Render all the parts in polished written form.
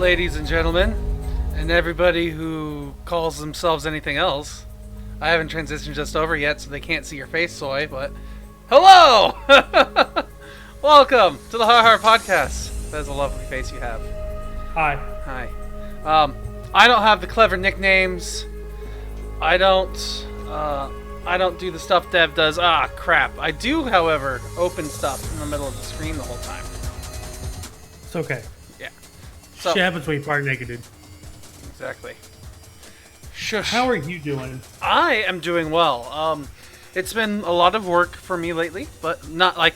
ladies and gentlemen, and everybody who calls themselves anything else. I haven't transitioned just over yet, so they can't see your face, Soy, but hello! Welcome to the Har Har Podcast. That is a lovely face you have. Hi. Hi. I don't have the clever nicknames. I don't do the stuff Dev does. Ah, crap. I do, however, open stuff in the middle of the screen the whole time. It's okay. Yeah. So, Shit happens when you party naked, dude. Exactly. Shush. How are you doing? I am doing well. It's been a lot of work for me lately, but not like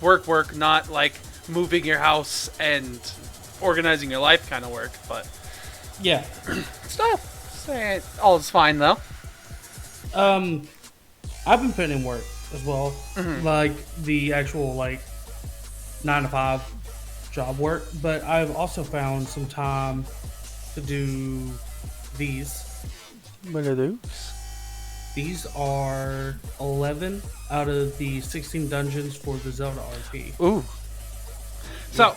work, not like moving your house and organizing your life kind of work, but Yeah. still, all is fine though. I've been putting in work as well. Mm-hmm. Like the actual 9 to 5 job work, but I've also found some time to do these. What are those? These are 11 out of the 16 dungeons for the Zelda RP. Ooh. So,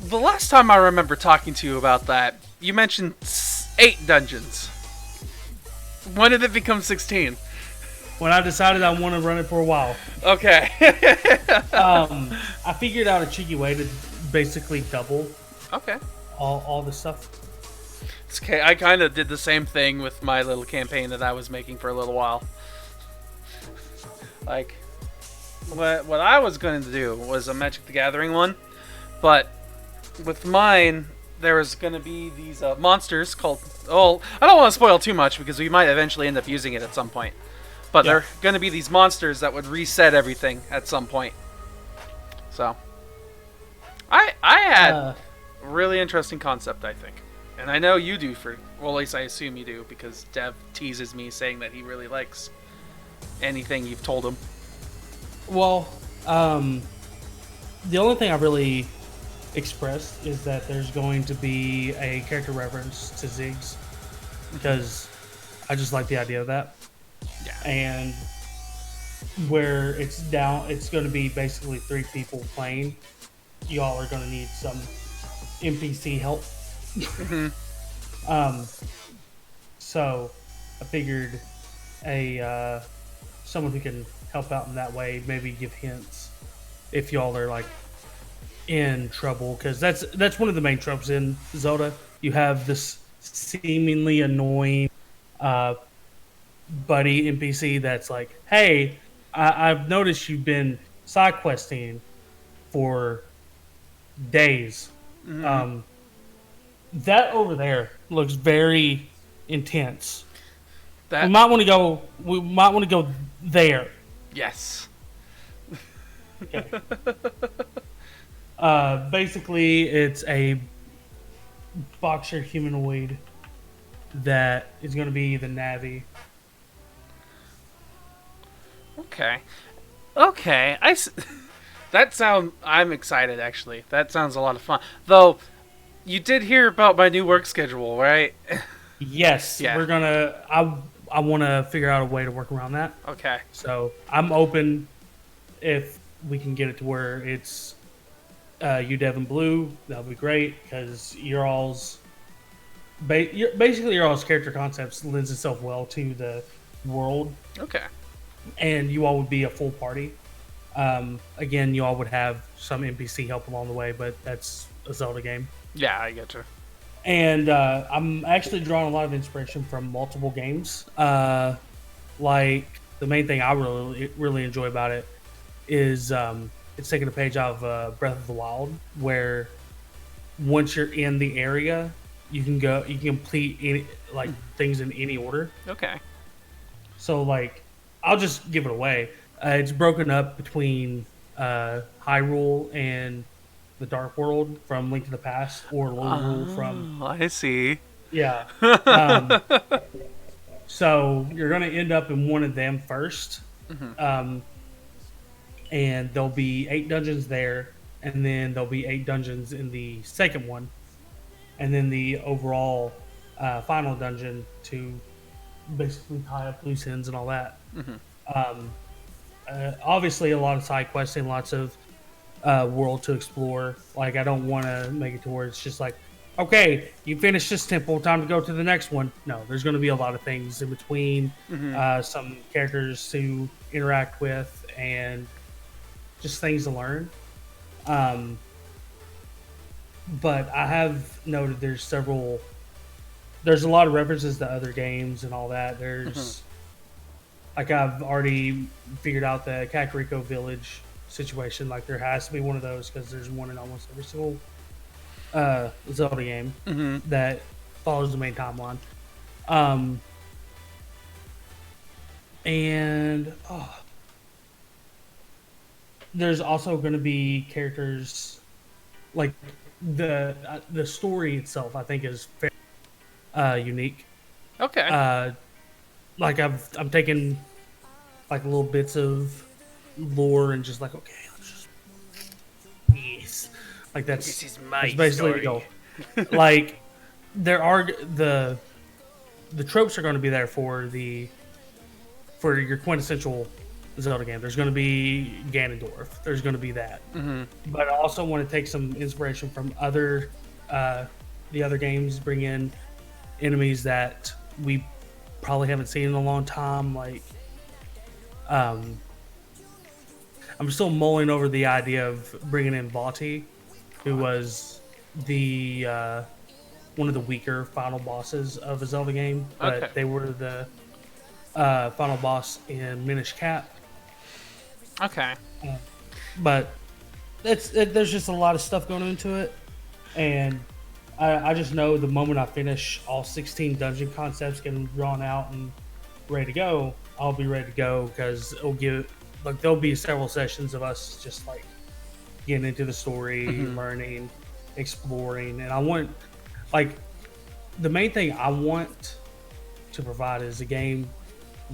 the last time I remember talking to you about that, you mentioned 8 dungeons. When did it become 16? When I decided I want to run it for a while. Okay. I figured out a cheeky way to basically double Okay. all the stuff. It's okay. I kind of did the same thing with my little campaign that I was making for a little while. Like, what I was going to do was a Magic the Gathering one, but with mine, there was going to be these monsters called... Oh, I don't want to spoil too much because we might eventually end up using it at some point. But Yeah. they're going to be these monsters that would reset everything at some point. So, I had a really interesting concept, I think. And I know you do well, at least I assume you do, because Dev teases me saying that he really likes anything you've told him. Well, the only thing I really expressed is that there's going to be a character reference to Ziggs, because I just like the idea of that. Yeah. And where it's going to be basically 3 people playing. Y'all are going to need some NPC help. So I figured someone who can help out in that way, maybe give hints if y'all are in trouble, because that's one of the main tropes in Zelda. You have this seemingly annoying buddy NPC that's like, hey, I've noticed you've been side questing for days. Mm-hmm. That over there looks very intense. That, We might want to go there. yes. Okay. Basically, it's a boxer humanoid that is going to be the Navi. Okay. I'm excited, actually. That sounds a lot of fun. Though, you did hear about my new work schedule, right? Yes, Yeah. we're gonna. I want to figure out a way to work around that. Okay. So I'm open if we can get it to where it's you, Dev, and Blue. That'll be great, because your all's character concepts lends itself well to the world, Okay. and you all would be a full party. Again, you all would have some NPC help along the way, but that's a Zelda game. Yeah, I get you. And I'm actually drawing a lot of inspiration from multiple games. Like, the main thing I really enjoy about it is it's taking a page out of Breath of the Wild, where once you're in the area, you can complete any, things in any order. Okay. So I'll just give it away. It's broken up between Hyrule and the Dark World from Link to the Past, or Lorule from... I see. Yeah. So you're going to end up in one of them first. Mm-hmm. And there'll be 8 dungeons there, and then there'll be 8 dungeons in the second one. And then the overall final dungeon to basically tie up loose ends and all that. Mm-hmm. Obviously, a lot of side questing, lots of world to explore. Like, I don't want to make it to where it's just like, okay, you finish this temple, time to go to the next one. No, there's going to be a lot of things in between, some characters to interact with, and just things to learn. But I have noted there's a lot of references to other games and all that. There's like, I've already figured out the Kakariko Village situation. Like, there has to be one of those because there's one in almost every single Zelda game that follows the main timeline. And there's also going to be characters like the story itself. I think is very unique. Okay. Like, I'm taking like little bits of lore and just like, okay, let's just yes, like This is my that's basically the goal. Like, there are the tropes are going to be there for your quintessential Zelda game. There's going to be Ganondorf. There's going to be that. But I also want to take some inspiration from the other games. Bring in enemies that we probably haven't seen in a long time. Like, I'm still mulling over the idea of bringing in Vati, who was the one of the weaker final bosses of a Zelda game, but they were the final boss in Minish Cap. Okay. But there's just a lot of stuff going into it, and I just know the moment I finish all 16 dungeon concepts getting drawn out and ready to go, I'll be ready to go, because there'll be several sessions of us just like getting into the story, learning, exploring, and I want, like, the main thing I want to provide is a game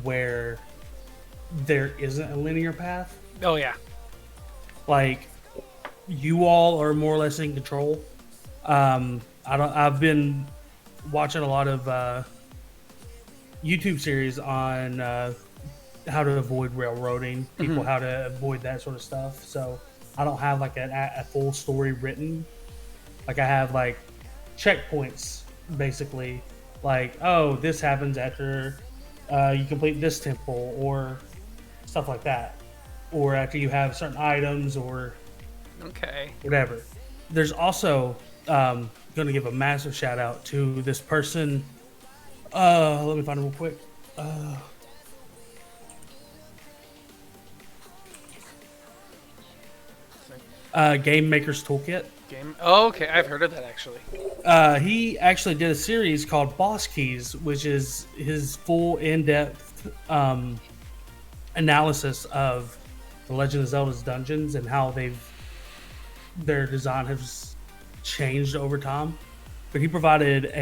where there isn't a linear path. Oh yeah. Like, you all are more or less in control. I've been watching a lot of YouTube series on how to avoid railroading people, how to avoid that sort of stuff. So I don't have like a full story written. Like, I have like checkpoints, basically. Like, oh, this happens after you complete this temple, or stuff like that, or after you have certain items, or whatever. There's also going to give a massive shout out to this person. Let me find him real quick. Game Maker's Toolkit. Oh, okay, I've heard of that actually. He actually did a series called Boss Keys, which is his full in-depth analysis of the Legend of Zelda's dungeons and how their design has changed over time. But he provided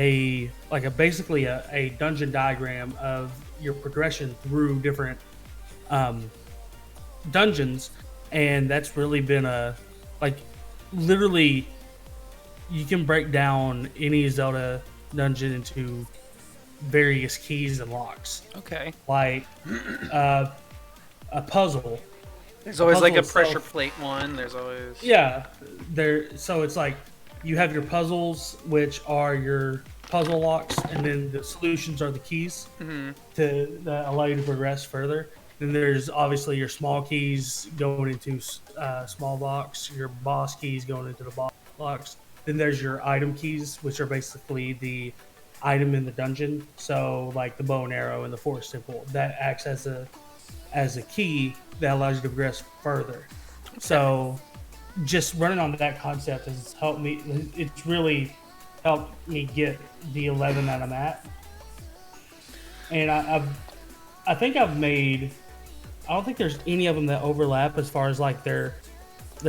basically a dungeon diagram of your progression through different dungeons, and that's really been literally, you can break down any Zelda dungeon into various keys and locks. Okay. Like a puzzle. There's always like a pressure plate one. There's always So it's like you have your puzzles, which are your puzzle locks, and then the solutions are the keys that allow you to progress further. Then there's obviously your small keys going into small blocks, your boss keys going into the boss blocks. Then there's your item keys, which are basically the item in the dungeon. So like the bow and arrow and the forest temple, that acts as a key that allows you to progress further. Okay. So just running on that concept has helped me. It's really helped me get the 11 that I'm at. And I think I've made. I don't think there's any of them that overlap as far as like their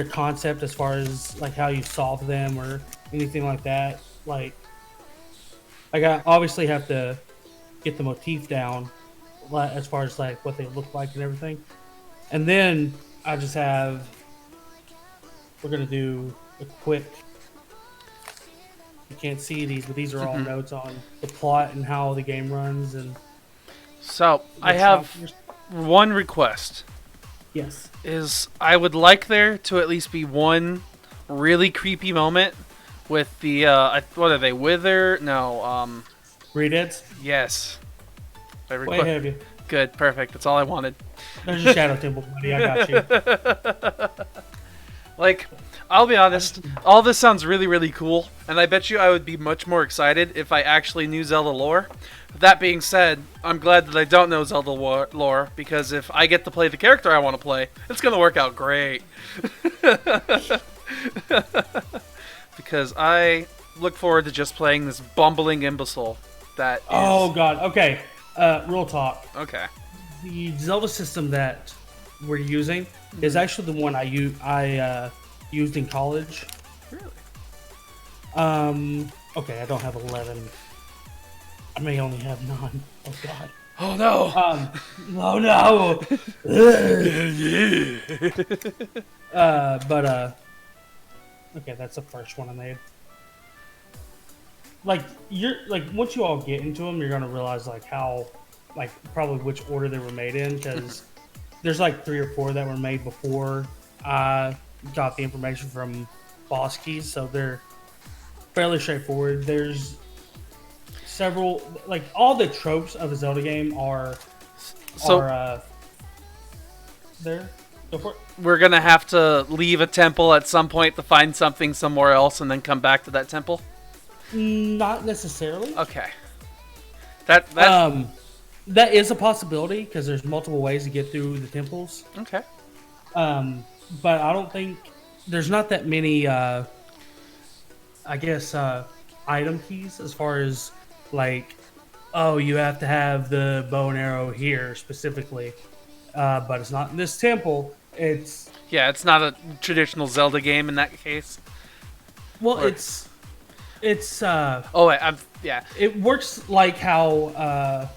concept, as far as like how you solve them or anything like that. Like I obviously have to get the motif down as far as like what they look like and everything. And then I just we're gonna do a quick, you can't see these, but these are all notes on the plot and how the game runs. And so I have one request. Yes. is I would like there to at least be one really creepy moment with the what are they? Wither? No. Redeads? Yes. Way ahead of you. Good. Perfect. That's all I wanted. There's a Shadow Temple, buddy. I got you. Like, I'll be honest, all this sounds really, really cool, and I bet you I would be much more excited if I actually knew Zelda lore. That being said, I'm glad that I don't know Zelda lore, because if I get to play the character I want to play, it's going to work out great. Because I look forward to just playing this bumbling imbecile that is... Oh, God. Okay. Real talk. Okay. The Zelda system that we're using is actually the one I used in college. Really? Okay, I don't have 11. I may only have 9. Oh, God. Oh, no! Oh, no! Okay, that's the first one I made. Like, once you all get into them, you're gonna realize, like, how, like, probably which order they were made in, because there's, like, 3 or 4 that were made before I got the information from Boss Keys, so they're fairly straightforward. There's several, like, all the tropes of a Zelda game are there. Go for it. We're gonna have to leave a temple at some point to find something somewhere else and then come back to that temple? Not necessarily. Okay. That is a possibility, because there's multiple ways to get through the temples. Okay. But I don't think there's not that many item keys, as far as, like, oh, you have to have the bow and arrow here specifically, but it's not in this temple. It's not a traditional Zelda game in that case. Well, or... it's it works like how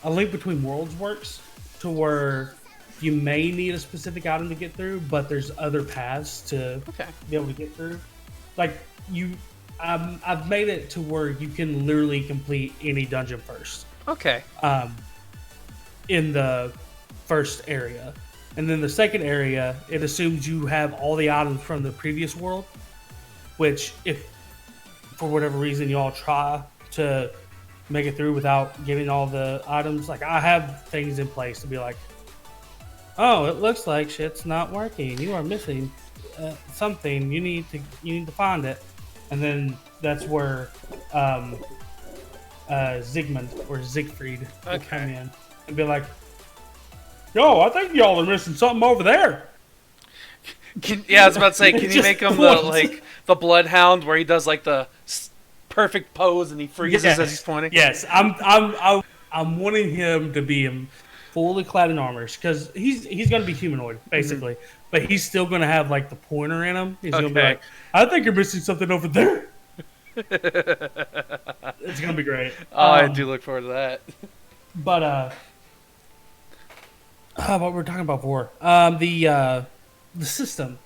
A Link Between Worlds works, to where you may need a specific item to get through, but there's other paths to be able to get through. Like, I've made it to where you can literally complete any dungeon first. Okay. In the first area. And then the second area, it assumes you have all the items from the previous world, which, if for whatever reason you all try to make it through without getting all the items, like, I have things in place to be like, oh, it looks like shit's not working. You are missing something. You need to find it. And then that's where Zygmunt or Siegfried will come in and be like, yo, I think y'all are missing something over there. I was about to say, can you make him the Bloodhound, where he does, like, the perfect pose and he freezes as he's pointing? Yes, I'm wanting him to be fully clad in armor, because he's going to be humanoid basically, but he's still going to have, like, the pointer in him. He's going to be like, I think you're missing something over there. It's going to be great. I do look forward to that. But what we're talking about before, the system.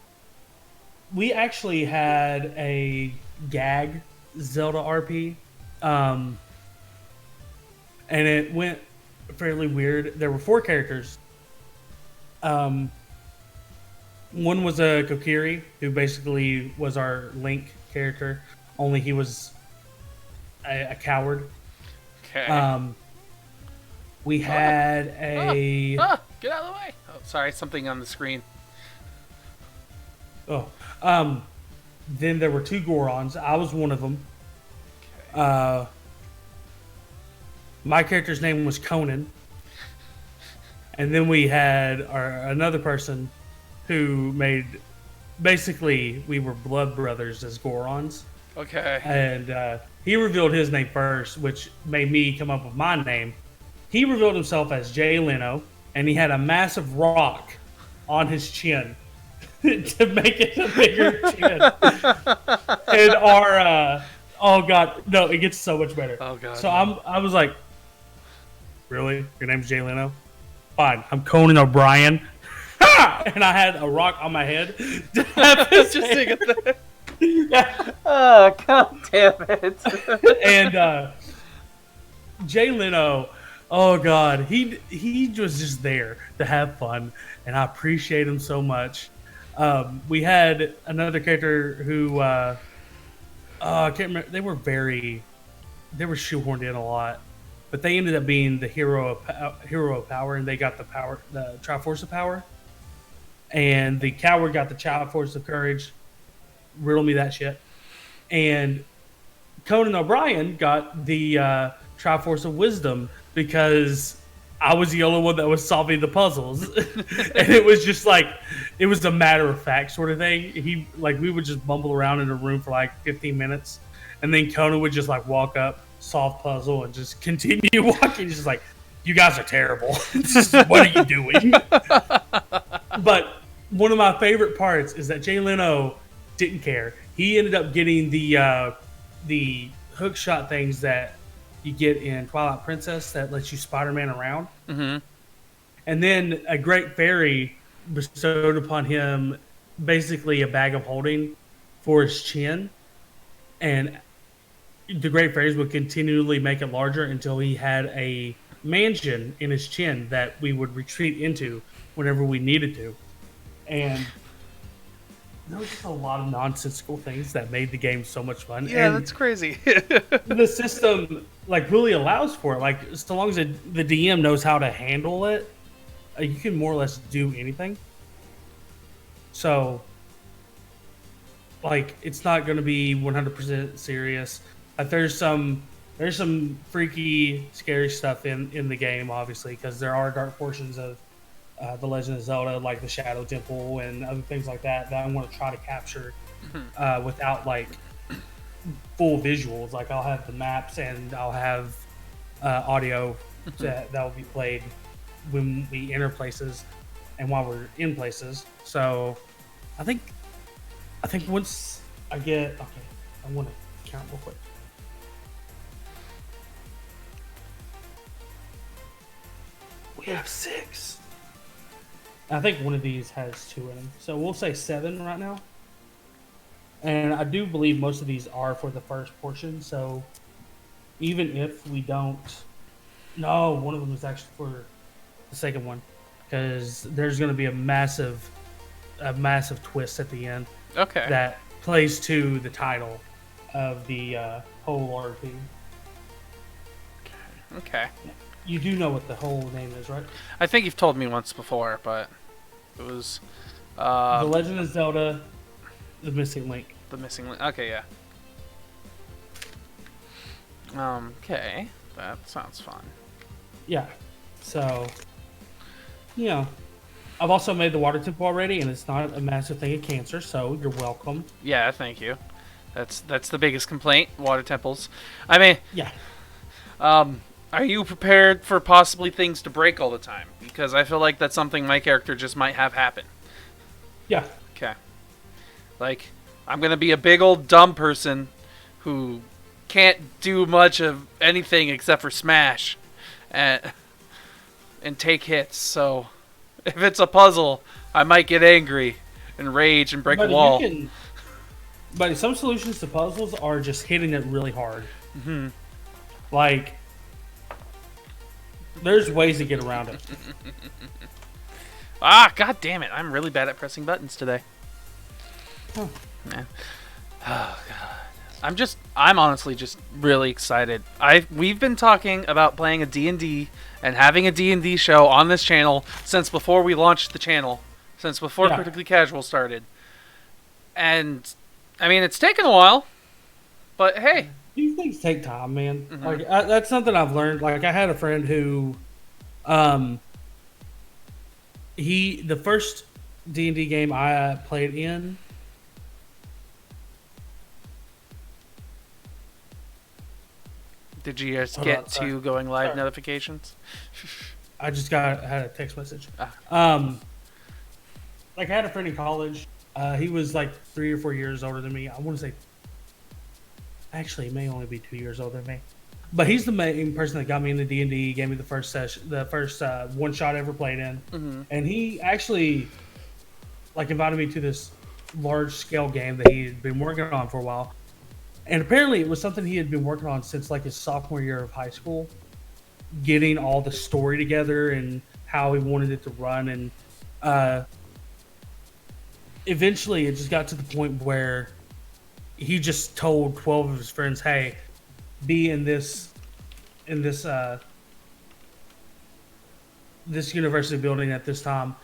We actually had a gag Zelda RP, and it went fairly weird. There were 4 characters. One was a Kokiri, who basically was our Link character, only he was a coward. Okay. We had a... get out of the way! Oh, sorry, something on the screen. Oh. Then there were 2 Gorons. I was one of them. Okay. My character's name was Conan. And then we had another person who made... Basically, we were blood brothers as Gorons. Okay. And he revealed his name first, which made me come up with my name. He revealed himself as Jay Leno, and he had a massive rock on his chin to make it a bigger chin. And our... oh, God. No, it gets so much better. Oh, God. So I was like, really? Your name's Jay Leno? Fine. I'm Conan O'Brien. And I had a rock on my head. Just sing it there. Oh, God damn it. And Jay Leno, Oh God, he was just there to have fun, and I appreciate him so much. We had another character who I can't remember. They were shoehorned in a lot, but they ended up being the hero of power, and they got the Triforce of Power, and the coward got the Triforce of Courage. Riddle me that shit. And Conan O'Brien got the Triforce of Wisdom because I was the only one that was solving the puzzles, and it was just like it was a matter of fact sort of thing. We would just bumble around in a room for like 15 minutes, and then Conan would just like walk up, solve puzzle, and just continue walking. He's just like, "You guys are terrible. What are you doing?" But one of my favorite parts is that Jay Leno didn't care. He ended up getting the hook shot things that you get in Twilight Princess that lets you Spider-Man around. Mm-hmm. And then a great fairy bestowed upon him basically a bag of holding for his chin. And the great fairies would continually make it larger until he had a mansion in his chin that we would retreat into whenever we needed to. And there was just a lot of nonsensical things that made the game so much fun. Yeah, and that's crazy. the system really allows for it. Like, so long as the DM knows how to handle it, you can more or less do anything. So, like, it's not going to be 100% serious. There's some freaky, scary stuff in the game, obviously, because there are dark portions of The Legend of Zelda, like the Shadow Temple and other things like that I want to try to capture without like full visuals. Like, I'll have the maps and I'll have audio that will be played when we enter places and while we're in places. So I think once I want to count real quick. We have 6. I think one of these has 2 in them. So we'll say 7 right now. And I do believe most of these are for the first portion. So even if we don't... No, one of them is actually for the second one. Because there's going to be a massive twist at the end. Okay. That plays to the title of the whole RP. Okay. You do know what the whole name is, right? I think you've told me once before, but it was The Legend of Zelda: The Missing Link. The Missing Link. Okay, yeah. Okay, that sounds fun. Yeah. So, I've also made the water temple already, and it's not a massive thing of cancer, so you're welcome. Yeah, thank you. That's the biggest complaint, water temples. I mean, yeah. Are you prepared for possibly things to break all the time? Because I feel like that's something my character just might have happen. Yeah. Okay. Like, I'm going to be a big old dumb person who can't do much of anything except for smash and take hits. So, if it's a puzzle, I might get angry and rage and break a wall. But some solutions to puzzles are just hitting it really hard. Mm-hmm. Like... There's ways to get around it. God damn it. I'm really bad at pressing buttons today. Oh. Man. Oh, God. I'm honestly just really excited. We've been talking about playing a D&D and having a D&D show on this channel since before we launched the channel. Since before Critically Casual started. And, I mean, it's taken a while. But, hey... These things take time, man. Mm-hmm. Like that's something I've learned. Like, I had a friend who, the first D&D game I played in. Did you guys get to going live notifications? I just had a text message. Like, I had a friend in college. He was like 3 or 4 years older than me. I want to say. Actually, he may only be 2 years older than me. But he's the main person that got me into D&D, gave me the first one shot I ever played in. Mm-hmm. And he actually invited me to this large scale game that he had been working on for a while. And apparently it was something he had been working on since his sophomore year of high school. getting all the story together and how he wanted it to run, and eventually it just got to the point where he just told 12 of his friends, "Hey, be in this this university building at this time.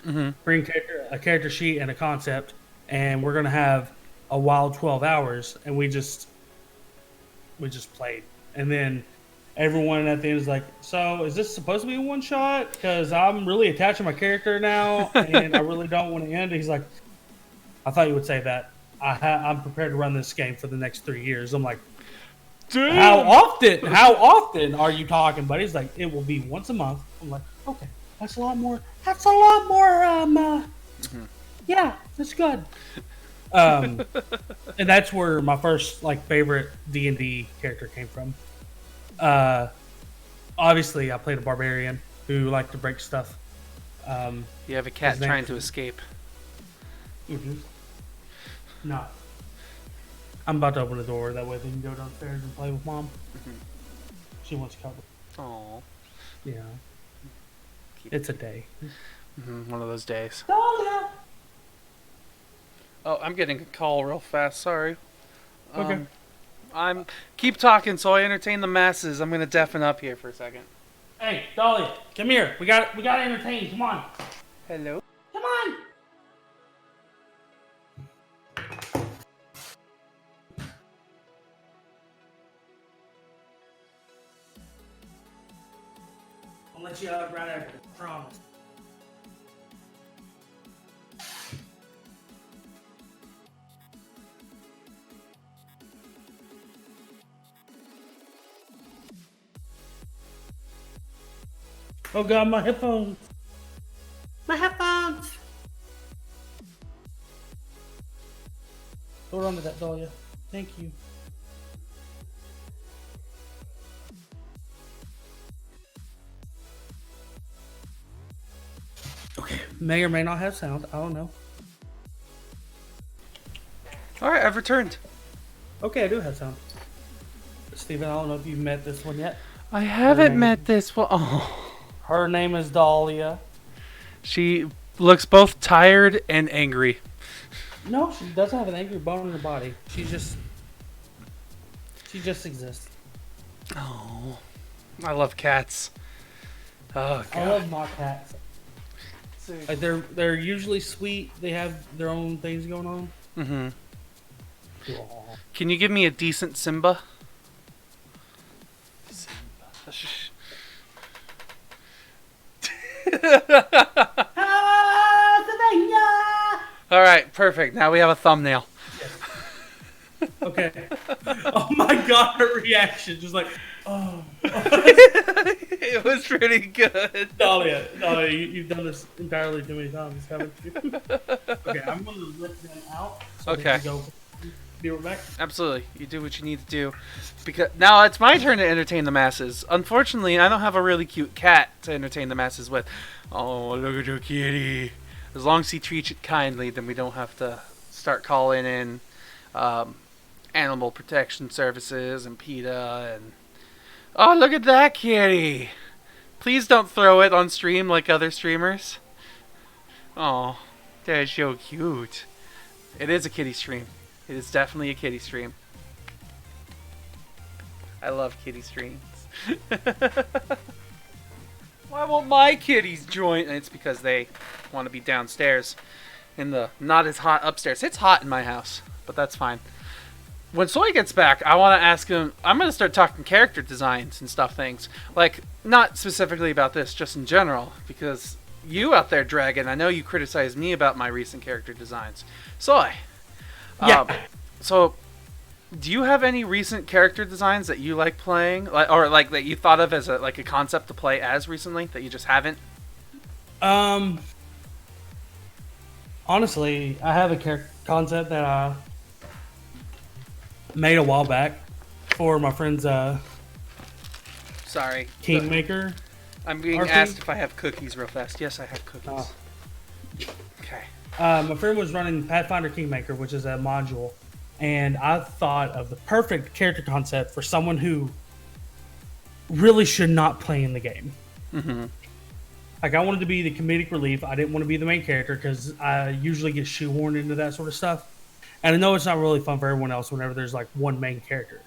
Bring a character sheet and a concept, and we're gonna have a wild 12 hours." And we just played, and then everyone at the end is like, "So is this supposed to be a one shot? Because I'm really attached to my character now, and I really don't want to end." And he's like, "I thought you would say that. I'm prepared to run this game for the next 3 years." I'm like, Dude. How often are you talking? But he's like, "It will be once a month." I'm like, "Okay, that's a lot more. Yeah, that's good." And that's where my first favorite D&D character came from. Obviously, I played a barbarian who liked to break stuff. You have a cat trying to escape. No. I'm about to open the door. That way they can go downstairs and play with Mom. She wants cover. Oh. Yeah. It's a day. One of those days. Dahlia! Oh, I'm getting a call real fast. Sorry. Okay. Keep talking so I entertain the masses. I'm gonna deafen up here for a second. Hey, Dahlia, come here. We got to entertain. Come on. Hello. Come on. I'll let you out right after. Promise. Oh God, my headphones. My headphones. Hold on to that, Dahlia. Thank you. Okay. May or may not have sound. I don't know. Alright, I've returned. Okay, I do have sound. Steven, I don't know if you've met this one yet. I haven't met this one. Oh. Her name is Dahlia. She looks both tired and angry. No, she doesn't have an angry bone in her body. She just exists. Oh. I love cats. Oh, God. I love my cats. Like they're usually sweet. They have their own things going on. Mm-hmm. Aww. Can you give me a decent Simba? All right, perfect. Now we have a thumbnail. Okay. Oh my God, her reaction, just like, oh. It was pretty good. Dahlia, you've done this entirely too many times, haven't you? Okay, I'm going to let them out. So Okay. Go. Be right back. Absolutely. You do what you need to do. Because now it's my turn to entertain the masses. Unfortunately, I don't have a really cute cat to entertain the masses with. Oh, look at your kitty. As long as he treats it kindly, then we don't have to start calling in animal protection services and PETA and... Oh, look at that kitty. Please don't throw it on stream like other streamers. Oh, that's so cute. It is a kitty stream. It is definitely a kitty stream. I love kitty streams. Why won't my kitties join? And it's because they want to be downstairs in the not as hot upstairs. It's hot in my house, but that's fine. When Soy gets back, I want to ask him... I'm going to start talking character designs and stuff things. Like, not specifically about this, just in general. Because you out there, Dragon, I know you criticized me about my recent character designs. Soy. Yeah. So, do you have any recent character designs that you like playing? Or that you thought of as a concept to play as recently that you just haven't? Honestly, I have a character concept that I made a while back for my friend's Sorry. Kingmaker. I'm being RP? asked if I have cookies real fast. Yes, I have cookies. Oh. Okay. My friend was running Pathfinder Kingmaker, which is a module, and I thought of the perfect character concept for someone who really should not play in the game. Mm-hmm. Like, I wanted to be the comedic relief. I didn't want to be the main character because I usually get shoehorned into that sort of stuff. And I know it's not really fun for everyone else whenever there's like one main character.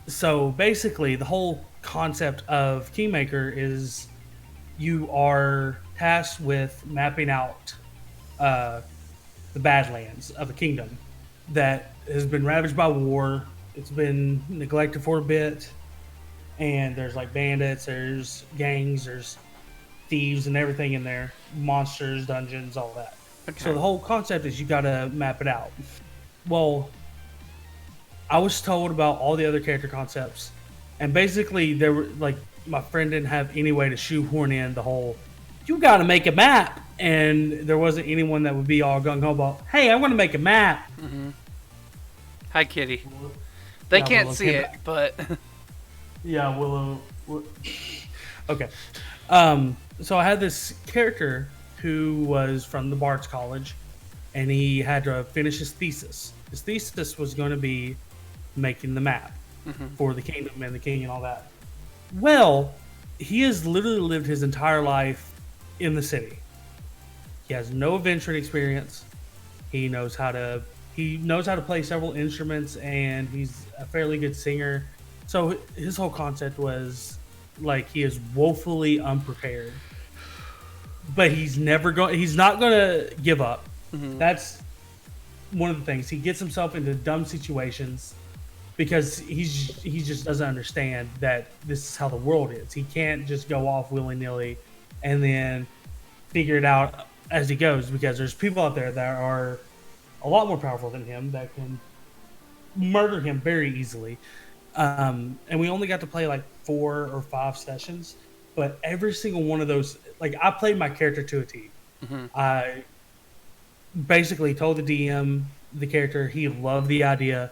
So basically, the whole concept of Kingmaker is you are tasked with mapping out the Badlands of a kingdom that has been ravaged by war. It's been neglected for a bit. And there's like bandits, there's gangs, there's thieves and everything in there. Monsters, dungeons, all that. Okay. So the whole concept is you got to map it out. Well, I was told about all the other character concepts. And basically, there were like, my friend didn't have any way to shoehorn in the whole, you got to make a map. And there wasn't anyone that would be all gung ho about, hey, I want to make a map. Mm-hmm. Hi, Kitty. They Yeah, can't Willow see came it, back. but Yeah, Willow. Okay. So I had this character who was from the Bard's College, and he had to finish his thesis. His thesis was going to be making the map for the kingdom and the king and all that. Well, he has literally lived his entire life in the city. He has no adventuring experience. He knows how to play several instruments, and he's a fairly good singer. So his whole concept was like he is woefully unprepared, but he's not going to give up. Mm-hmm. That's one of the things. He gets himself into dumb situations because he just doesn't understand that this is how the world is. He can't just go off willy-nilly and then figure it out as he goes, because there's people out there that are a lot more powerful than him that can murder him very easily. And we only got to play like 4 or 5 sessions, but every single one of those, like, I played my character to a T. Mm-hmm. I basically told the DM the character, he loved the idea,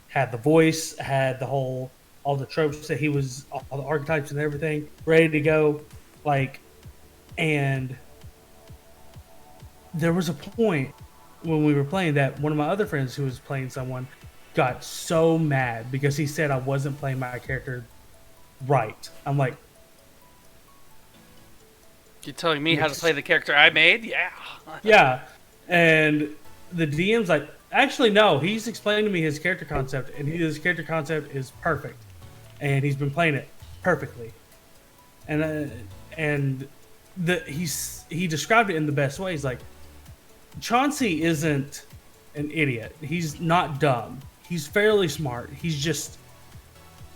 had the voice, had all the tropes that he was, all the archetypes and everything ready to go. Like, and there was a point when we were playing that one of my other friends who was playing someone got so mad because he said I wasn't playing my character right. I'm like, you're telling me how to play the character I made? Yeah. Yeah. And the DM's like, actually, no. He's explained to me his character concept, and his character concept is perfect. And he's been playing it perfectly. And he described it in the best way. He's like, Chauncey isn't an idiot. He's not dumb. He's fairly smart. He's just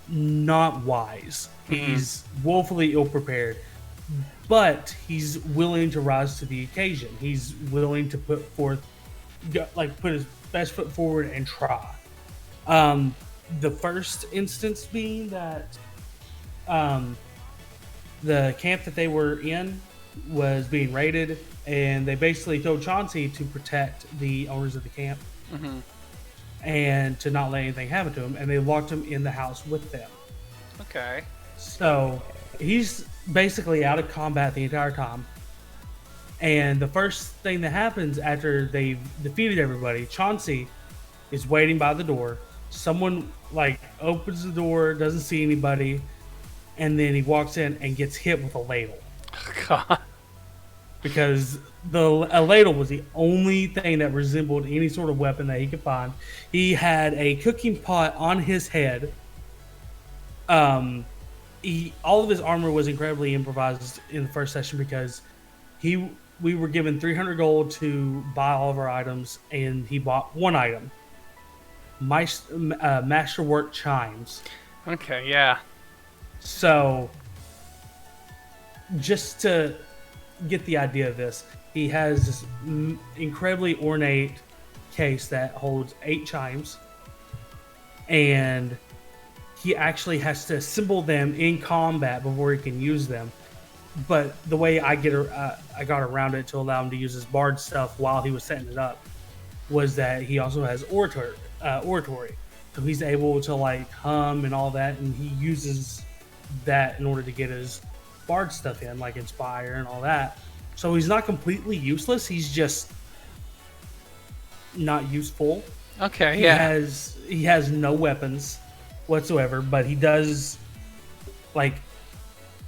not wise. He's woefully ill-prepared. But he's willing to rise to the occasion. He's willing to put his best foot forward and try. The first instance being that the camp that they were in was being raided, and they basically told Chauncey to protect the owners of the camp and to not let anything happen to him, and they locked him in the house with them. Okay. So he's basically out of combat the entire time. And the first thing that happens after they've defeated everybody, Chauncey is waiting by the door. Someone like opens the door, doesn't see anybody, and then he walks in and gets hit with a ladle. God. Because a ladle was the only thing that resembled any sort of weapon that he could find. He had a cooking pot on his head. All of his armor was incredibly improvised in the first session because we were given 300 gold to buy all of our items, and he bought one item. Masterwork chimes. Okay, yeah. So, just to get the idea of this, he has this incredibly ornate case that holds 8 chimes, and he actually has to assemble them in combat before he can use them. But the way I got around it to allow him to use his bard stuff while he was setting it up was that he also has oratory. So he's able to like hum and all that, and he uses that in order to get his bard stuff in, like inspire and all that. So he's not completely useless. He's just not useful. Okay, He has no weapons. whatsoever, but he does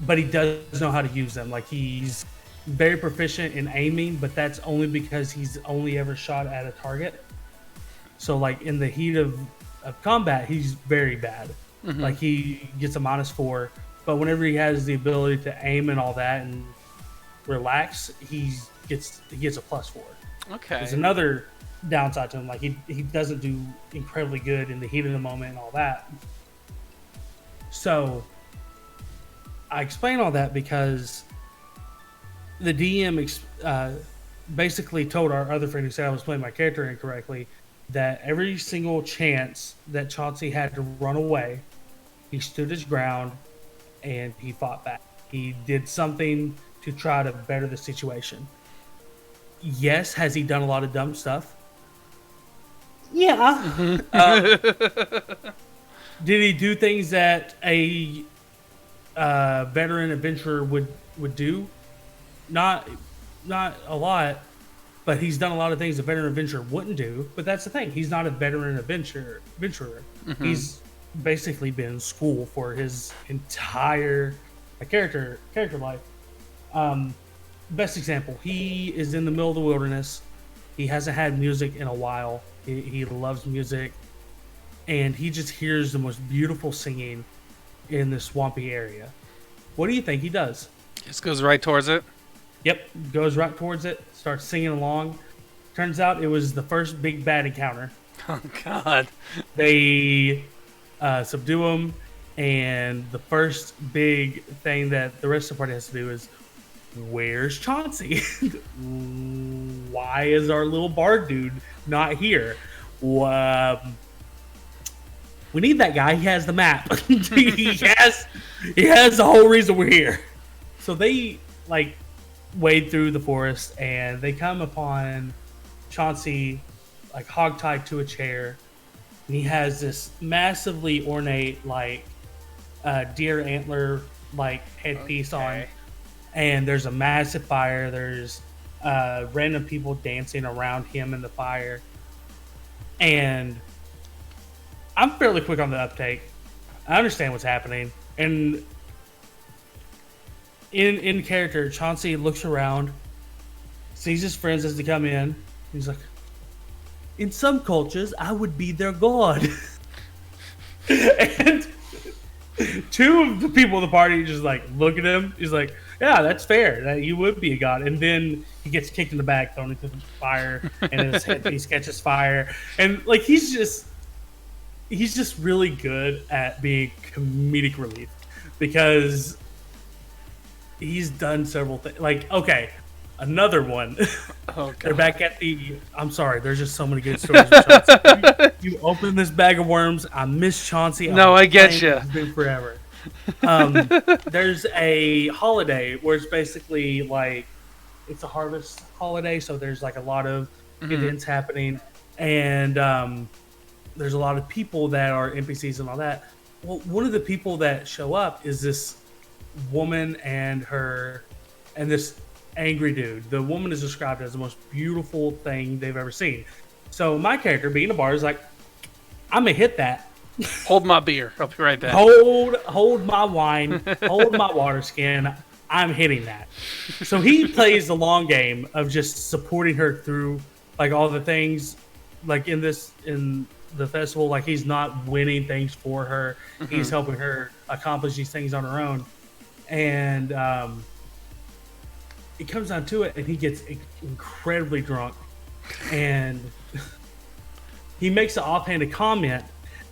but he does know how to use them. Like, he's very proficient in aiming, but that's only because he's only ever shot at a target. So, like, in the heat of combat, he's very bad. Like, he gets a -4, but whenever he has the ability to aim and all that and relax, he gets a +4. Okay. There's another downside to him. Like, he doesn't do incredibly good in the heat of the moment and all that. So I explain all that because the DM basically told our other friend who said I was playing my character incorrectly that every single chance that Chauncey had to run away, he stood his ground and he fought back. He did something to try to better the situation. Yes, has he done a lot of dumb stuff? Yeah. Did he do things that a veteran adventurer would do? Not a lot, but he's done a lot of things a veteran adventurer wouldn't do. But that's the thing; he's not a veteran adventurer. He's basically been in school for his entire character life. Best example: he is in the middle of the wilderness. He hasn't had music in a while. He loves music, and he just hears the most beautiful singing in this swampy area. What do you think he does? Just goes right towards it. Yep, goes right towards it, starts singing along. Turns out it was the first big bad encounter. Oh, God. They subdue him, and the first big thing that the rest of the party has to do is, where's Chauncey? Why is our little bard dude not here? We need that guy. He has the map. he has the whole reason we're here. So they wade through the forest, and they come upon Chauncey hogtied to a chair, and he has this massively ornate deer antler headpiece on, and there's a massive fire. There's random people dancing around him in the fire, and I'm fairly quick on the uptake. I understand what's happening, and in character, Chauncey looks around, sees his friends as they come in. He's like, in some cultures, I would be their god. And two of the people in the party just look at him. He's like, yeah, that's fair. That you would be a god. And then he gets kicked in the back, thrown into the fire, and his headpiece catches fire. And he's just really good at being comedic relief because he's done several things. Another one. Oh, They're back at the. I'm sorry. There's just so many good stories with Chauncey. You open this bag of worms. I miss Chauncey. No, I get you. It's been forever. There's a holiday where it's basically it's a harvest holiday, so there's a lot of events happening, and there's a lot of people that are NPCs and all that. Well, one of the people that show up is this woman and this angry dude. The woman is described as the most beautiful thing they've ever seen. So my character, being a bard, is like, I'm gonna hit that. Hold my beer. I'll be right back. Hold my wine. Hold my water skin. I'm hitting that. So he plays the long game of just supporting her through all the things in the festival. He's not winning things for her. He's helping her accomplish these things on her own. And it comes down to it, and he gets incredibly drunk, and he makes an offhanded comment,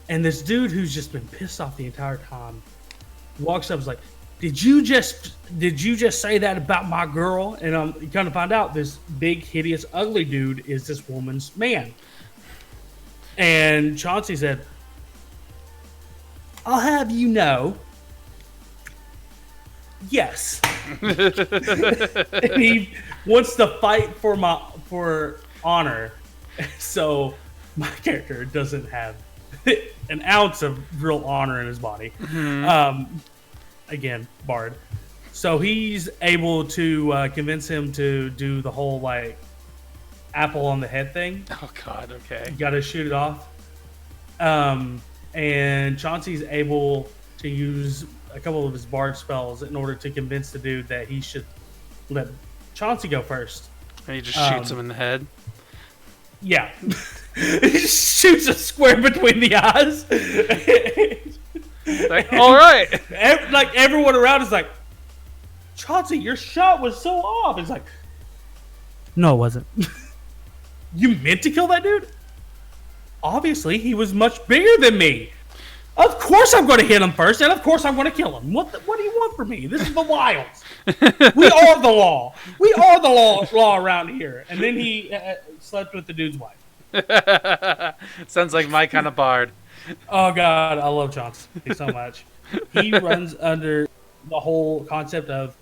and this dude who's just been pissed off the entire time walks up and is like, did you just say that about my girl? And you kind of find out this big, hideous, ugly dude is this woman's man. And Chauncey said, I'll have you know, yes. And he wants to fight for honor. So my character doesn't have an ounce of real honor in his body. Again, bard. So he's able to convince him to do the whole apple on the head thing. Oh God, okay. You got to shoot it off. and Chauncey's able to use a couple of his bard spells in order to convince the dude that he should let Chauncey go first. And he just shoots him in the head. Yeah. He just shoots a square between the eyes. Like, all right. Like, everyone around is like, Chauncey, your shot was so off. It's like, no, it wasn't. You meant to kill that dude? Obviously, he was much bigger than me. Of course I'm going to hit him first, and of course I'm going to kill him. What do you want from me? This is the Wilds. We are the law. We are the law around here. And then he slept with the dude's wife. Sounds like my kind of bard. Oh, God, I love Chauncey so much. He runs under the whole concept of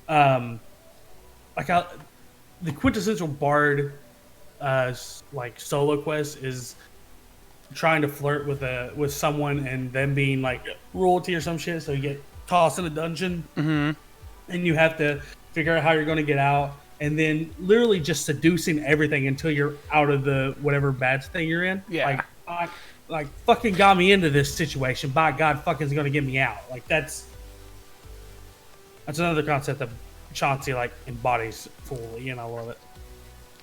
the quintessential bard like solo quest is trying to flirt with someone and them being like royalty or some shit, so you get tossed in a dungeon and you have to figure out how you're going to get out, and then literally just seducing everything until you're out of the whatever bad thing you're in. Like fucking got me into this situation, by God, fucking's going to get me out. Like that's another concept that Chauncey like embodies fully, and I love it.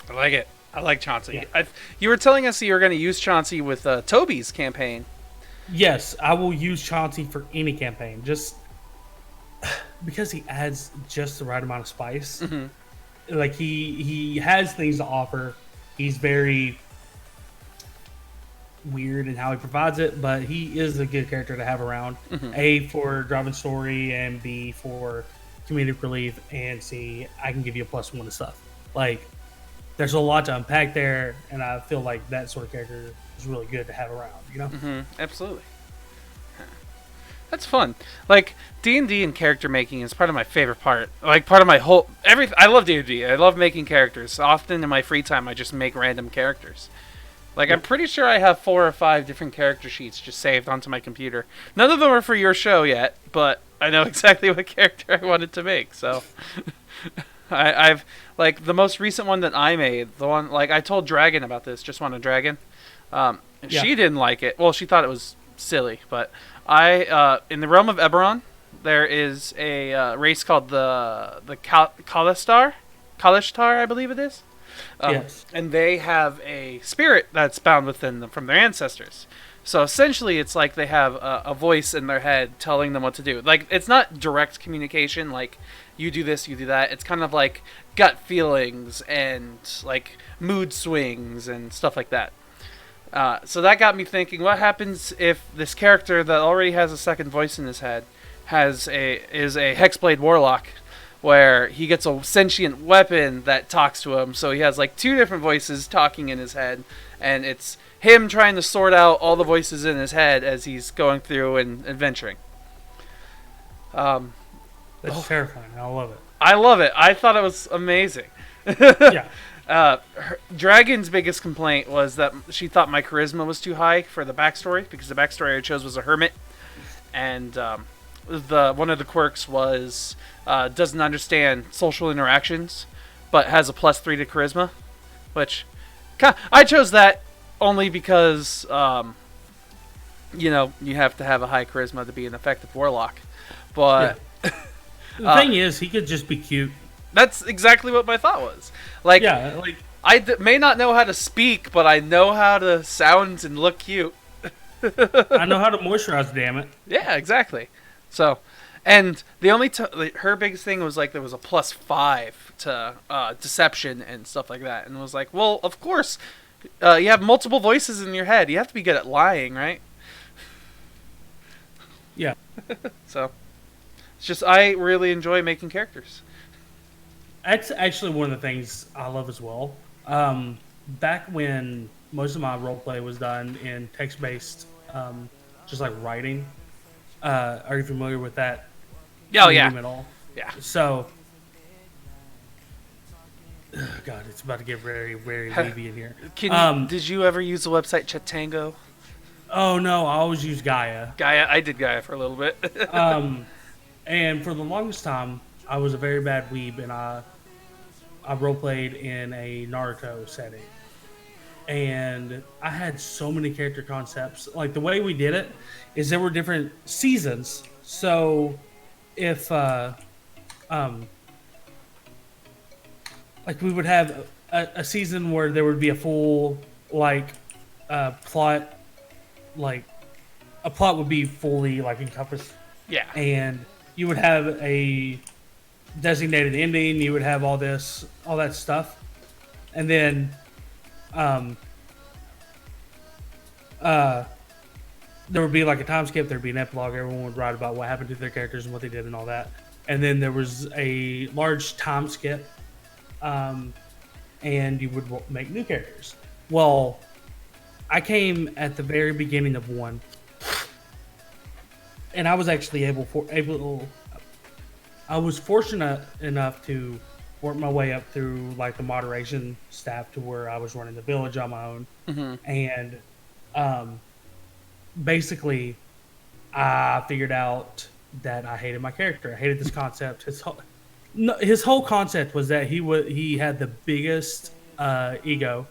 I like it. I like Chauncey. Yeah. You were telling us that you were going to use Chauncey with Toby's campaign. Yes, I will use Chauncey for any campaign, just because he adds just the right amount of spice. Mm-hmm. Like he has things to offer. He's very weird in how he provides it, but he is a good character to have around. Mm-hmm. A, for driving story, and B, for comedic relief, and C, I can give you a +1 to stuff. Like, there's a lot to unpack there, and I feel like that sort of character is really good to have around, you know? Mm-hmm. Absolutely. That's fun. Like, D&D and character making is part of my favorite part. Like, part of my whole... I love D&D. I love making characters. Often in my free time, I just make random characters. Like, I'm pretty sure I have 4 or 5 different character sheets just saved onto my computer. None of them are for your show yet, but I know exactly what character I wanted to make, so... I've like the most recent one that I made, the one like I told Dragon about this, Just Want a Dragon. She didn't like it. Well, she thought it was silly, but I in the realm of Eberron, there is a race called the Kalishtar, I believe it is. Yes. And they have a spirit that's bound within them from their ancestors. So essentially, it's like they have a voice in their head telling them what to do. Like, it's not direct communication, like, you do this, you do that. It's kind of like gut feelings and, like, mood swings and stuff like that. So that got me thinking, what happens if this character that already has a second voice in his head is a Hexblade Warlock, where he gets a sentient weapon that talks to him, so he has, like, 2 different voices talking in his head, and it's him trying to sort out all the voices in his head as he's going through and adventuring. That's terrifying. I love it. I love it. I thought it was amazing. Yeah. Dragon's biggest complaint was that she thought my charisma was too high for the backstory, because the backstory I chose was a hermit, and one of the quirks was doesn't understand social interactions, but has a +3 to charisma, which I chose that only because you have to have a high charisma to be an effective warlock. But the thing is, he could just be cute. That's exactly what my thought was. Like, yeah, like I may not know how to speak, but I know how to sound and look cute. I know how to moisturize, damn it. Yeah, exactly. So, and the only her biggest thing was like there was a +5 to deception and stuff like that, and it was like, well, of course, you have multiple voices in your head. You have to be good at lying, right? Yeah. So, it's just I really enjoy making characters. That's actually one of the things I love as well. Back when most of my roleplay was done in text-based, just like writing. Are you familiar with that? Oh, yeah. At all? Yeah. So, God, it's about to get very, very wavy in here. Did you ever use the website Chatango? Oh, no, I always use Gaia. I did Gaia for a little bit. And for the longest time, I was a very bad weeb, and I roleplayed in a Naruto setting. and I had so many character concepts. Like the way we did it is there were different seasons. So if um, like we would have a season where there would be a full like plot, like a plot would be fully like encompassed, Yeah. and you would have a designated ending. You would have all that stuff, and then um, there would be like a time skip. There'd be an epilogue. Everyone would write about what happened to their characters and what they did and all that. And then there was a large time skip, and you would make new characters. Well, I came at the very beginning of one, and I was actually I was fortunate enough to work my way up through like the moderation staff to where I was running the village on my own, and basically I figured out that I hated my character. I hated this concept. His whole concept was that he had the biggest ego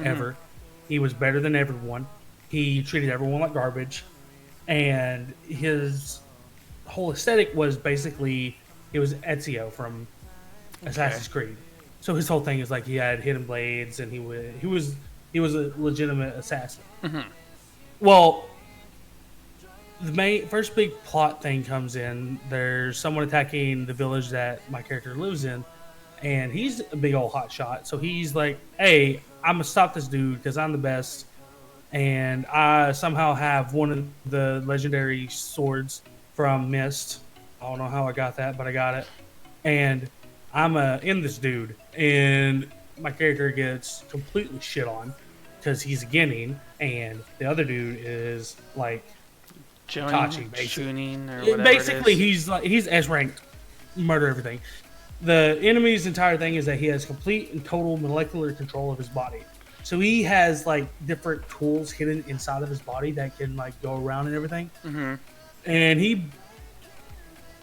ever. He was better than everyone. He treated everyone like garbage, and his whole aesthetic was basically it was Ezio from Assassin's Creed. So his whole thing is like he had hidden blades, and he was a legitimate assassin. Well, the first big plot thing comes in. There's someone attacking the village that my character lives in, and he's a big old hotshot. So he's like, "Hey, I'm gonna stop this dude because I'm the best, and I somehow have one of the legendary swords from Mist. I don't know how I got that, but I got it, and I'm in this dude." And my character gets completely shit on because he's a Genin, and the other dude is like Tachi, basically he's S ranked, murder everything. The enemy's entire thing is that he has complete and total molecular control of his body. So he has like different tools hidden inside of his body that can like go around and everything. And he,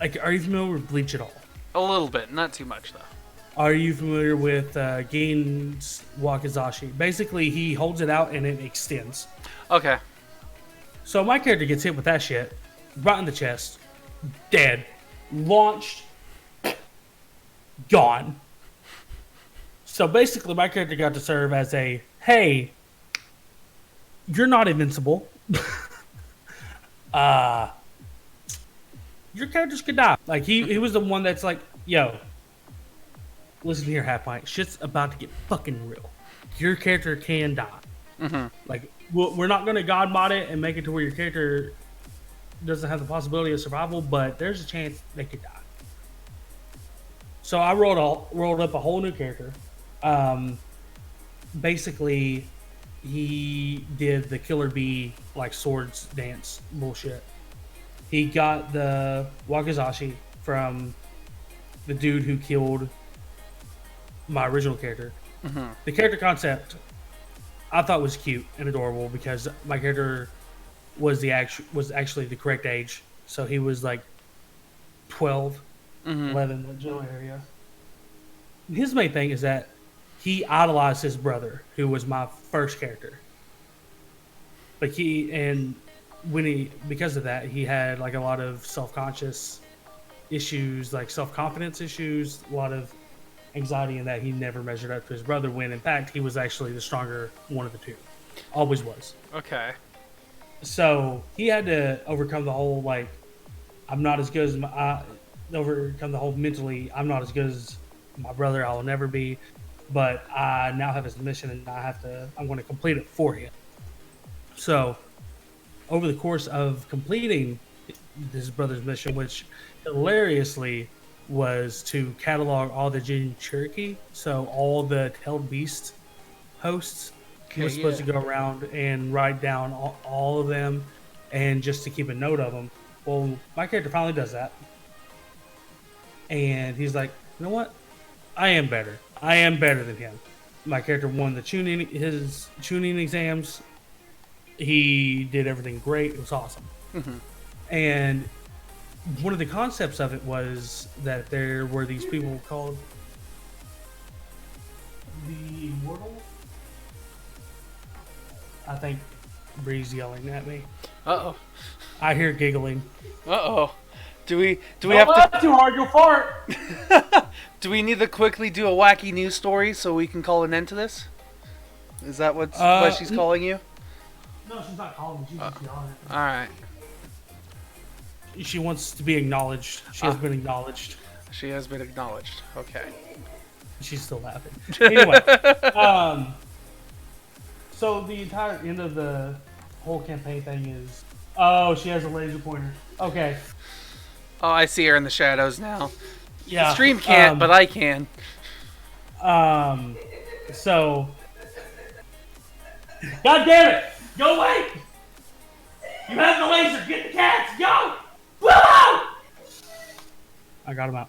like, are you familiar with Bleach at all? A little bit, not too much though. Are you familiar with Gin's Wakizashi? Basically, he holds it out and it extends. Okay. So my character gets hit with that shit, right in the chest, dead, launched, gone. So basically, my character got to serve as a, hey, you're not invincible. Your characters could die. Like, he was the one that's like, yo, listen here, Half Pint, shit's about to get fucking real. Your character can die. Like, we're not going to God mod it and make it to where your character doesn't have the possibility of survival, but there's a chance they could die. So I rolled up a whole new character. Basically, he did the Killer Bee like swords dance bullshit. He got the Wakizashi from the dude who killed my original character. The character concept I thought was cute and adorable because my character was actually the correct age. So he was like 12, 11, the general area. His main thing is that he idolized his brother, who was my first character. Like because of that, he had like a lot of self-conscious issues, like self-confidence issues, a lot of anxiety in that he never measured up to his brother when in fact he was actually the stronger one of the two. Always was. Okay. So he had to overcome the whole like I'm not as good as overcome the whole mentally I'm not as good as my brother, I will never be, but I now have his mission and I'm going to complete it for him. So over the course of completing his brother's mission, which hilariously was to catalog all the Jin Cherokee, so all the Tailed Beast hosts. He was supposed to go around and write down all of them and just to keep a note of them. Well, my character finally does that. And he's like, you know what? I am better. I am better than him. My character won his tuning exams. He did everything great. It was awesome. And one of the concepts of it was that there were these people called the Immortal. I think Bree's yelling at me. Uh-oh. I hear giggling. Uh-oh. Do we Don't have to... laugh too hard, you'll fart! Do we need to quickly do a wacky news story so we can call an end to this? Is that what she's calling you? No, she's not calling me. She's just yelling at me. All right. She wants to be acknowledged. She has been acknowledged. She has been acknowledged. Okay. She's still laughing. Anyway, so the entire end of the whole campaign thing is, oh, she has a laser pointer. Okay. Oh, I see her in the shadows now. Yeah. The stream can't, but I can. So, God damn it! Go away! You have the laser. Get the cats. Go! Woo! I got him out.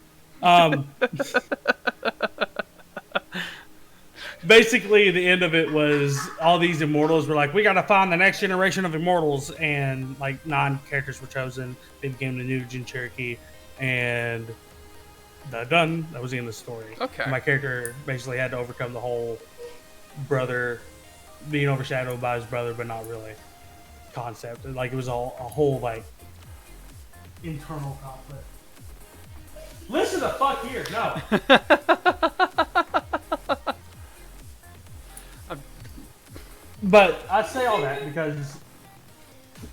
Basically, the end of it was all these immortals were like, we got to find the next generation of immortals, and like 9 characters were chosen. They became the new Gen Cherokee, and done. That was the end of the story. Okay. My character basically had to overcome the whole brother being overshadowed by his brother, but not really concept. Like it was all a whole like internal conflict. Listen the fuck here, no. But I say all that because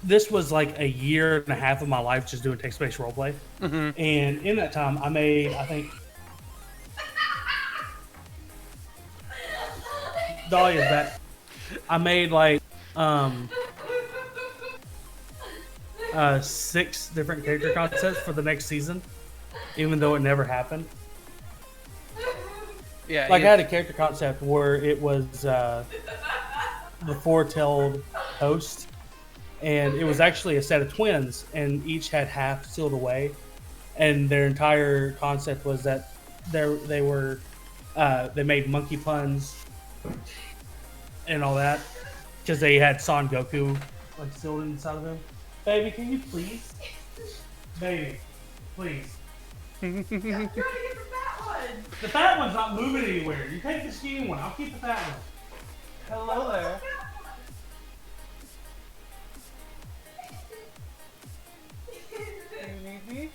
this was like a year and a half of my life just doing text-based roleplay. Mm-hmm. And in that time, I made, I think... Dahlia's back. I made like 6 different character concepts for the next season, even though it never happened. Yeah. Like I had a character concept where it was the foretold host, and it was actually a set of twins, and each had half sealed away, and their entire concept was that they made monkey puns and all that because they had Son Goku like sealed inside of them. Baby, can you please? Baby, please. I'm trying to get the fat one. The fat one's not moving anywhere. You take the skinny one. I'll keep the fat one. Hello there. You need me?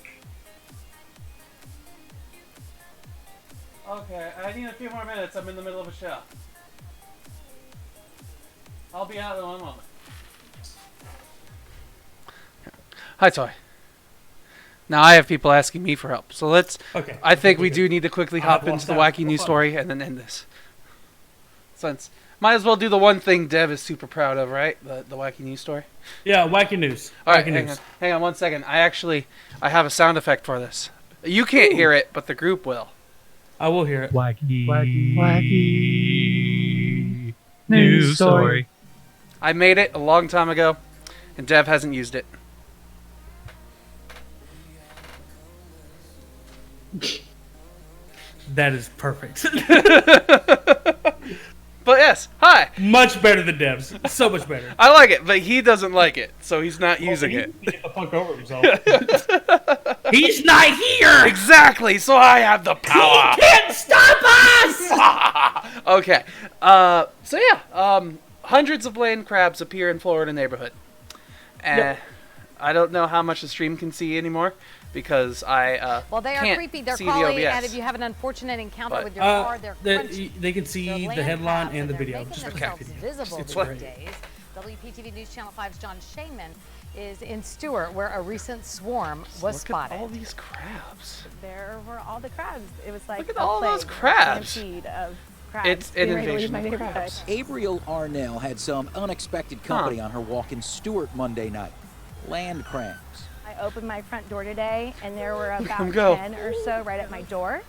Okay, I need a few more minutes. I'm in the middle of a show. I'll be out in 1 moment. Hi, Toy. Now I have people asking me for help, so let's. Okay. I think we do need to quickly hop I've into the lost wacky out. news story and then end this. Since might as well do the one thing Dev is super proud of, right? The wacky news story. Yeah, wacky news. All right, Wacky hang on 1 second. I have a sound effect for this. You can't hear it, but the group will. I will hear it. Wacky news story. I made it a long time ago, and Dev hasn't used it. That is perfect. But yes, hi. Much better than Dev's. So much better. I like it, but he doesn't like it, so he's not using He it. can get the fuck over himself. He's not here. Exactly, so I have the power. He can't stop us. Okay. So yeah, hundreds of land crabs appear in Florida neighborhood. And I don't know how much the stream can see anymore because I Well, they are can't creepy. They're see the crawly, OBS. and if you have an unfortunate encounter But- with your car, they're crunchy. They can see They're the land headline crabs, and the they're video. making Just themselves like visible It's these great. days. WPTV News Channel 5's John Shaman is in Stewart, where a recent swarm was spotted. Look at all these crabs. There were all the crabs. It was like Look at a all those plague, crabs. stampede of crabs. It's an being ready to leave invasion my of neighborhood. crabs. Abriel Arnell had some unexpected company on her walk in Stewart Monday night. Land crabs. I opened my front door today, and there were them about go. 10 or so right at my door.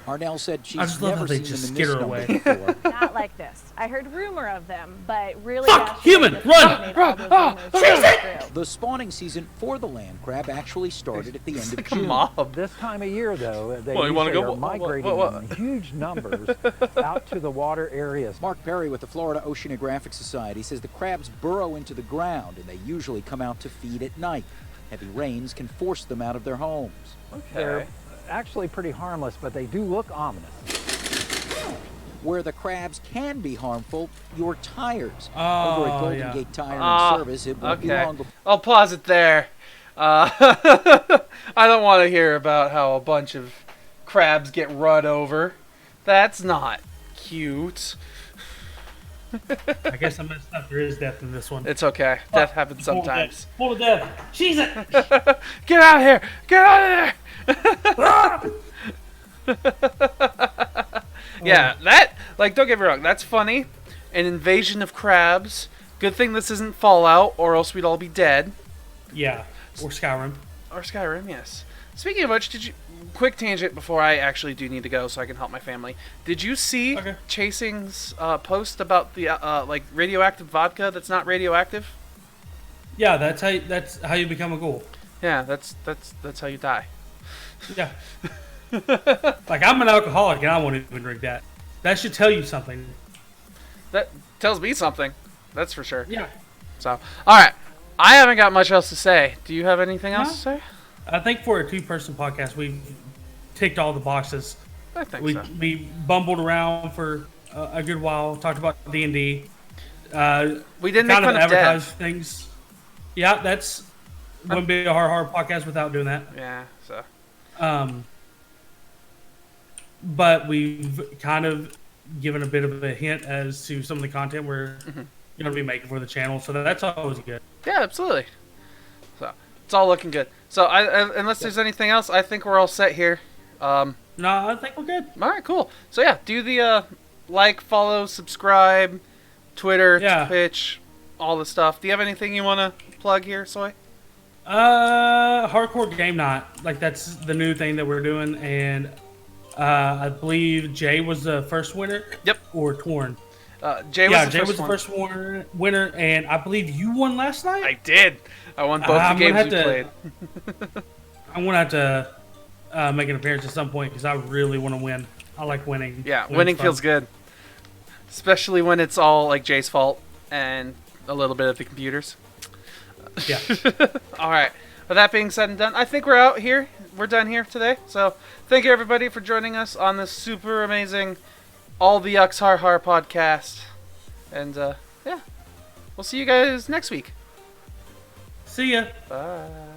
Arnell said I she's just love how never they seen just them in this skitter number away. before. Not like this. I heard rumor of them, but really. Fuck! yesterday, Human! this Run! made Run! all those rumors come true. The spawning season for the land crab actually started at the end of June. Mob. This time of year, though, they Well, you wanna usually go? are migrating What? in huge numbers out to the water areas. Mark Perry with the Florida Oceanographic Society says the crabs burrow into the ground and they usually come out to feed at night. Heavy rains can force them out of their homes. They're actually pretty harmless, but they do look ominous. Where the crabs can be harmful, your tires. Oh, Over at Golden yeah. Gate Tire and Service, it won't be long before... I'll pause it there. I don't want to hear about how a bunch of crabs get run over. That's not cute. I guess I messed up. There is death in this one. It's okay. Death happens sometimes. Full of death. She's it. Get out of here! Get out of there! Yeah, that, like, don't get me wrong, that's funny. An invasion of crabs. Good thing this isn't Fallout, or else we'd all be dead. Yeah. Or Skyrim. Or Skyrim, yes. Speaking of which, quick tangent before I actually do need to go so I can help my family. Did you see Chasing's post about the like radioactive vodka that's not radioactive? Yeah, that's how you become a ghoul. Yeah, that's how you die. Yeah. Like, I'm an alcoholic and I won't even drink that. That should tell you something. That tells me something. That's for sure. Yeah. So, all right. I haven't got much else to say. Do you have anything else to say? I think for a two-person podcast, we've ticked all the boxes. I think so. We bumbled around for a good while, talked about D&D. We didn't make fun of advertise Dev. things. Yeah, wouldn't be a Har Har podcast without doing that. Yeah, so. But we've kind of given a bit of a hint as to some of the content we're going to be making for the channel, so that's always good. Yeah, absolutely. So it's all looking good. So unless there's anything else, I think we're all set here. No, I think we're good. All right, cool. So yeah, do the like, follow, subscribe, Twitter, Twitch, all the stuff. Do you have anything you want to plug here, Soy? Hardcore Game Night. Like, that's the new thing that we're doing, and I believe Jay was the first winner. Yep. Or Torn. Jay was the first winner, and I believe you won last night? I did. I won both the games we played. I'm going to have to make an appearance at some point because I really want to win. I like winning. Yeah, winning feels good. Especially when it's all like Jay's fault and a little bit of the computers. Yeah. All right. With that being said and done, I think we're out here. We're done here today. So thank you everybody for joining us on this super amazing All the Yucks Har Har podcast. And yeah, we'll see you guys next week. See ya. Bye.